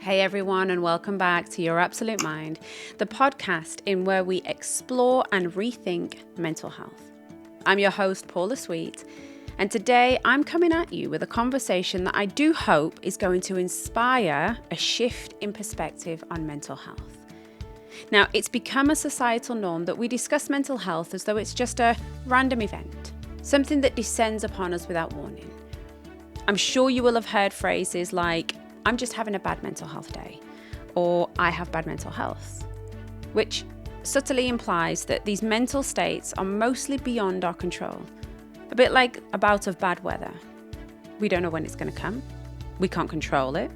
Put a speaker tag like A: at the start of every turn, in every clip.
A: Hey everyone, and welcome back to Your Absolute Mind, the podcast in where we explore and rethink mental health. I'm your host, Paula Sweet, and today I'm coming at you with a conversation that I do hope is going to inspire a shift in perspective on mental health. Now, it's become a societal norm that we discuss mental health as though it's just a random event, something that descends upon us without warning. I'm sure you will have heard phrases like, I'm just having a bad mental health day, or I have bad mental health, which subtly implies that these mental states are mostly beyond our control, a bit like a bout of bad weather. We don't know when it's going to come. We can't control it.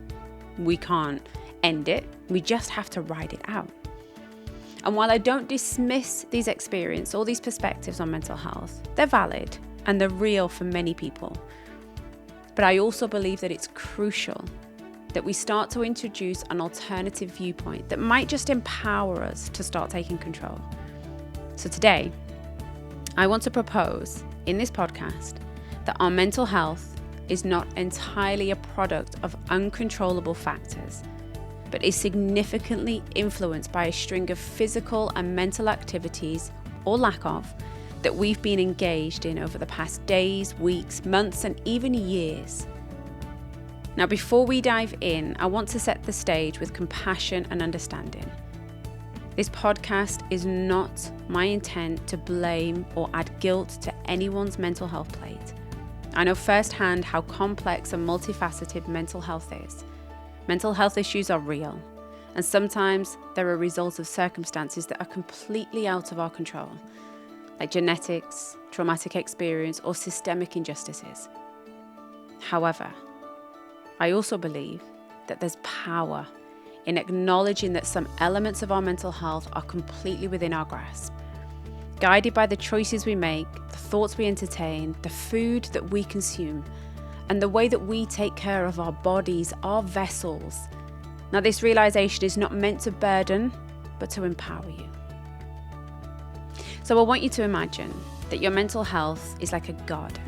A: We can't end it. We just have to ride it out. And while I don't dismiss these experiences or these perspectives on mental health, they're valid and they're real for many people. But I also believe that it's crucial that we start to introduce an alternative viewpoint that might just empower us to start taking control. So today, I want to propose in this podcast that our mental health is not entirely a product of uncontrollable factors, but is significantly influenced by a string of physical and mental activities, or lack of, that we've been engaged in over the past days, weeks, months, and even years. Now, before we dive in, I want to set the stage with compassion and understanding. This podcast is not my intent to blame or add guilt to anyone's mental health plate. I know firsthand how complex and multifaceted mental health is. Mental health issues are real, and sometimes they're a result of circumstances that are completely out of our control, like genetics, traumatic experience, or systemic injustices. However, I also believe that there's power in acknowledging that some elements of our mental health are completely within our grasp, guided by the choices we make, the thoughts we entertain, the food that we consume, and the way that we take care of our bodies, our vessels. Now, this realization is not meant to burden, but to empower you. So I want you to imagine that your mental health is like a garden.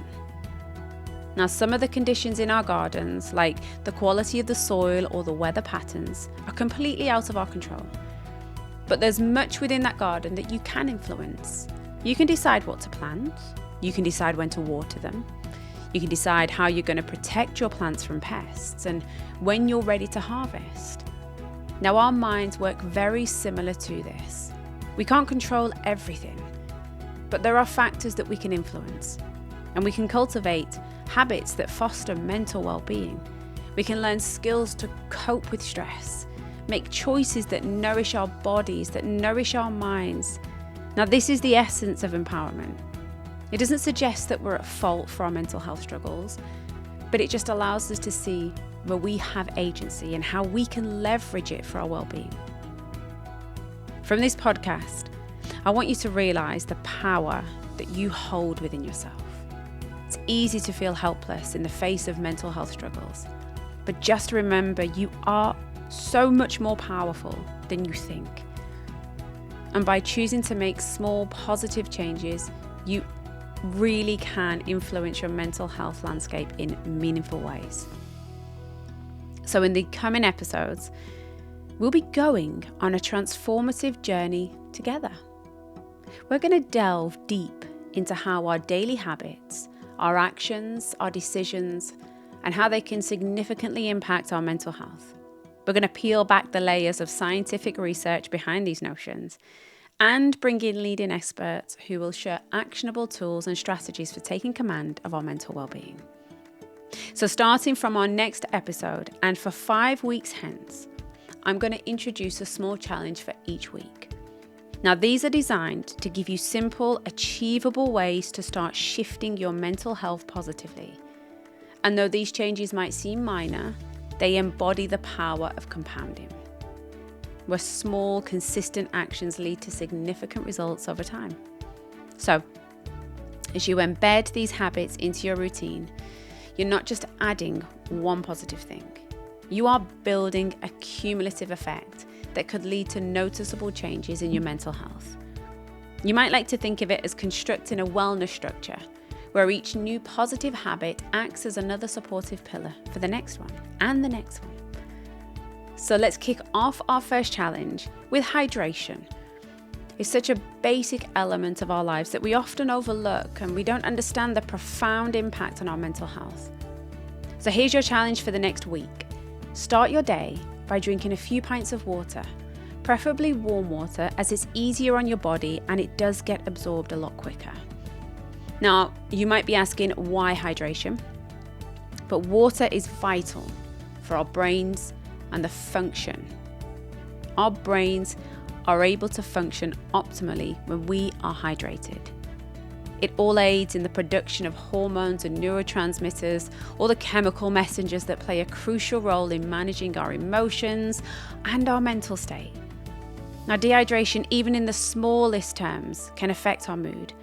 A: Now, some of the conditions in our gardens, like the quality of the soil or the weather patterns, are completely out of our control. But there's much within that garden that you can influence. You can decide what to plant. You can decide when to water them. You can decide how you're going to protect your plants from pests and when you're ready to harvest. Now, our minds work very similar to this. We can't control everything, but there are factors that we can influence, and we can cultivate habits that foster mental well-being. We can learn skills to cope with stress, make choices that nourish our bodies, that nourish our minds. Now, this is the essence of empowerment. It doesn't suggest that we're at fault for our mental health struggles, but it just allows us to see where we have agency and how we can leverage it for our well-being. From this podcast, I want you to realize the power that you hold within yourself. It's easy to feel helpless in the face of mental health struggles, but just remember you are so much more powerful than you think. And by choosing to make small positive changes, you really can influence your mental health landscape in meaningful ways. So in the coming episodes, we'll be going on a transformative journey together. We're going to delve deep into how our daily habits, our actions, our decisions, and how they can significantly impact our mental health. We're going to peel back the layers of scientific research behind these notions and bring in leading experts who will share actionable tools and strategies for taking command of our mental well-being. So starting from our next episode and for 5 weeks hence, I'm going to introduce a small challenge for each week. Now, these are designed to give you simple, achievable ways to start shifting your mental health positively. And though these changes might seem minor, they embody the power of compounding, where small, consistent actions lead to significant results over time. So, as you embed these habits into your routine, you're not just adding one positive thing. You are building a cumulative effect that could lead to noticeable changes in your mental health. You might like to think of it as constructing a wellness structure, where each new positive habit acts as another supportive pillar for the next one and the next one. So let's kick off our first challenge with hydration. It's such a basic element of our lives that we often overlook, and we don't understand the profound impact on our mental health. So here's your challenge for the next week. Start your day by drinking a few pints of water, preferably warm water, as it's easier on your body and it does get absorbed a lot quicker. Now, you might be asking, why hydration? But water is vital for our brains and the function. Our brains are able to function optimally when we are hydrated. It all aids in the production of hormones and neurotransmitters, all the chemical messengers that play a crucial role in managing our emotions and our mental state. Now, dehydration, even in the smallest terms, can affect our mood,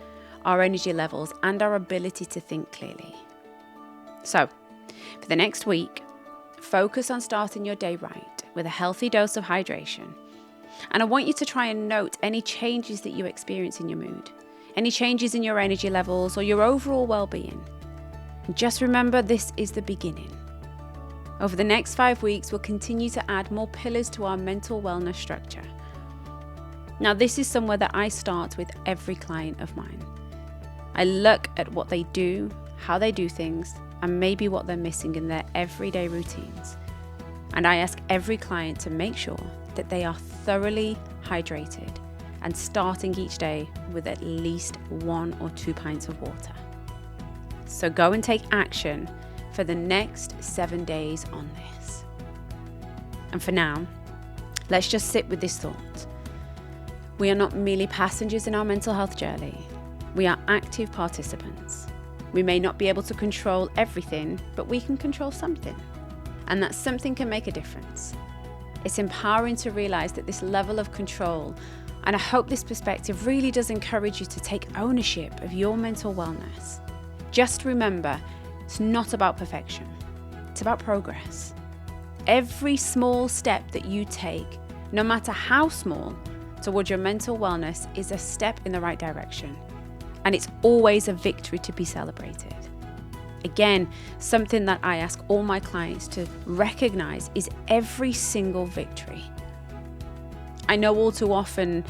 A: our energy levels, and our ability to think clearly. So, for the next week, focus on starting your day right with a healthy dose of hydration. And I want you to try and note any changes that you experience in your mood, any changes in your energy levels or your overall well-being. And just remember, this is the beginning. Over the next 5 weeks, we'll continue to add more pillars to our mental wellness structure. Now, this is somewhere that I start with every client of mine. I look at what they do, how they do things, and maybe what they're missing in their everyday routines. And I ask every client to make sure that they are thoroughly hydrated and starting each day with at least 1 or 2 pints of water. So go and take action for the next 7 days on this. And for now, let's just sit with this thought. We are not merely passengers in our mental health journey. We are active participants. We may not be able to control everything, but we can control something. And that something can make a difference. It's empowering to realize that this level of control, and I hope this perspective really does encourage you to take ownership of your mental wellness. Just remember, it's not about perfection. It's about progress. Every small step that you take, no matter how small, towards your mental wellness is a step in the right direction. And it's always a victory to be celebrated. Again, something that I ask all my clients to recognize is every single victory. I know all too often,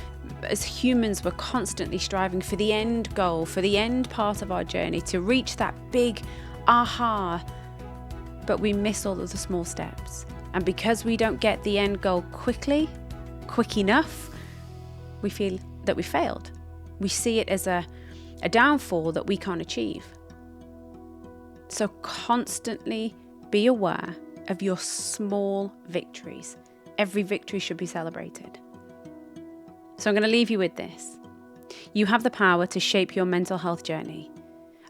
A: as humans, we're constantly striving for the end goal, for the end part of our journey, to reach that big aha, but we miss all of the small steps. And because we don't get the end goal quick enough, we feel that we failed. We see it as a downfall that we can't achieve. So constantly be aware of your small victories. Every victory should be celebrated. So I'm going to leave you with this. You have the power to shape your mental health journey.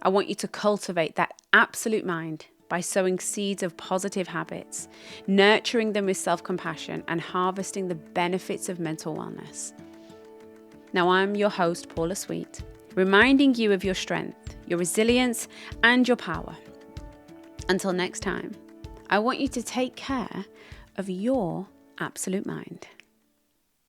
A: I want you to cultivate that absolute mind by sowing seeds of positive habits, nurturing them with self-compassion, and harvesting the benefits of mental wellness. Now, I'm your host, Paula Sweet, reminding you of your strength, your resilience, and your power. Until next time, I want you to take care of your absolute mind.